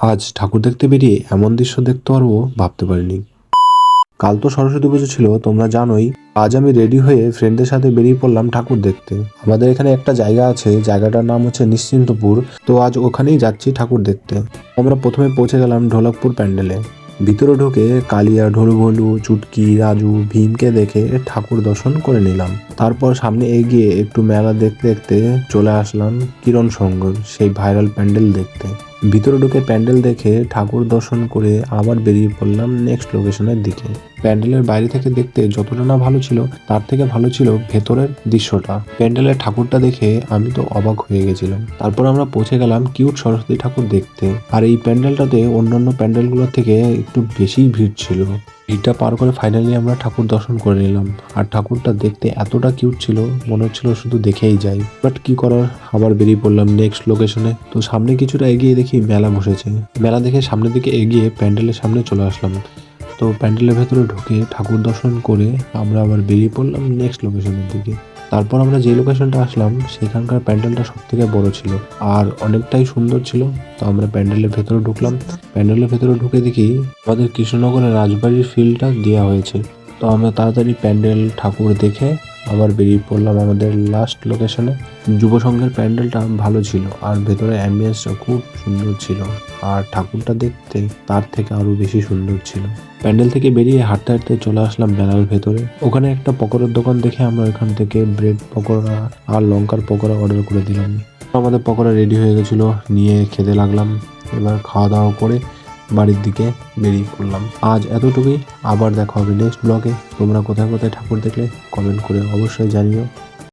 আজ ঠাকুর দেখতে বেরিয়ে এমন দৃশ্য দেখতে পারবো ভাবতে পারিনি। কাল তো সরস্বতী পুজো ছিল, তোমরা জানোই। আজ আমি রেডি হয়ে ফ্রেন্ডদের সাথে বেরিয়ে পড়লাম ঠাকুর দেখতে। আমাদের এখানে একটা জায়গা আছে, জায়গাটার নাম হচ্ছে নিশ্চিন্তপুর। তো আজ ওখানেই যাচ্ছি ঠাকুর দেখতে। আমরা প্রথমে পৌঁছে গেলাম ঢোলকপুর প্যান্ডেলে। ভিতরে ঢুকে কালিয়া, ঢোলভলু, চুটকি, রাজু, ভীমকে দেখে ঠাকুর দর্শন করে নিলাম। তারপর সামনে এগিয়ে একটু মেলা দেখতে দেখতে চলে আসলাম কিরণ সংঘর সেই ভাইরাল প্যান্ডেল দেখতে। ভিতরে ঢুকে প্যান্ডেল দেখে ঠাকুর দর্শন করে আবার বেরিয়ে পড়লাম নেক্সট লোকেশনের দিকে। প্যান্ডেলের বাইরে থেকে দেখতে যতটা না ভালো ছিল, তার থেকে ভালো ছিল ভেতরের দৃশ্যটা। প্যান্ডেলের ঠাকুরটা দেখে আমি তো অবাক হয়ে গেছিলাম। তারপর আমরা পৌঁছে গেলাম কিউট সরস্বতী ঠাকুর দেখতে। আর এই প্যান্ডেলটাতে অন্যান্য প্যান্ডেলগুলোর থেকে একটু বেশি ভিড় ছিল। ভিড়টা পার করে ফাইনালি আমরা ঠাকুর দর্শন করে নিলাম। আর ঠাকুরটা দেখতে এতটা কিউট ছিল, মনে হচ্ছিল শুধু দেখেই যাই। বাট কি করার, আবার বেরিয়ে পড়লাম নেক্সট লোকেশনে। তো সামনে কিছুটা এগিয়ে দেখি মেলা বসেছে। মেলা দেখে সামনের দিকে এগিয়ে প্যান্ডেলের সামনে চলে আসলাম। তো প্যান্ডেলের ভেতরে ঢুকে ঠাকুর দর্শন করে আমরা আবার বেরিয়ে পড়লাম নেক্সট লোকেশনের দিকে। তারপর আমরা যে লোকেশনটা আসলাম সেখানকার প্যান্ডেলটা সব থেকে বড় ছিল আর অনেকটাই সুন্দর ছিল। তো আমরা প্যান্ডেলের ভেতরে ঢুকলাম। প্যান্ডেলের ভেতরে ঢুকে দেখি আমাদের কৃষ্ণনগরের রাজবাড়ির ফিল্ডটা দেওয়া হয়েছে। তো আমরা তাড়াতাড়ি প্যান্ডেল ঠাকুর দেখে আবার বেরিয়ে পড়লাম আমাদের লাস্ট লোকেশনে। যুব সংঘের প্যান্ডেলটা ভালো ছিল আর ভেতরে অ্যাম্বিয়েন্সটা খুব সুন্দর ছিল। আর ঠাকুরটা দেখতে তার থেকে আরো বেশি সুন্দর ছিল। প্যান্ডেল থেকে বেরিয়ে হাঁটতে হাঁটতে চলে আসলাম মেলার ভেতরে। ওখানে একটা পকোড়ার দোকান দেখে আমরা ওখান থেকে ব্রেড পকোড়া আর লঙ্কার পকোড়া অর্ডার করে দিলাম। আমাদের পকোড়া রেডি হয়ে গেছিলো, নিয়ে খেতে লাগলাম। এবার খাওয়া দাওয়া করে বাড়ির দিকে বেরিয়ে পড়লাম। আজ এতটুকুই, আবার দেখা হবে নেক্সট ব্লগে। তোমরা কোথায় কোথায় ঠাকুর দেখলে কমেন্ট করে অবশ্যই জানিও।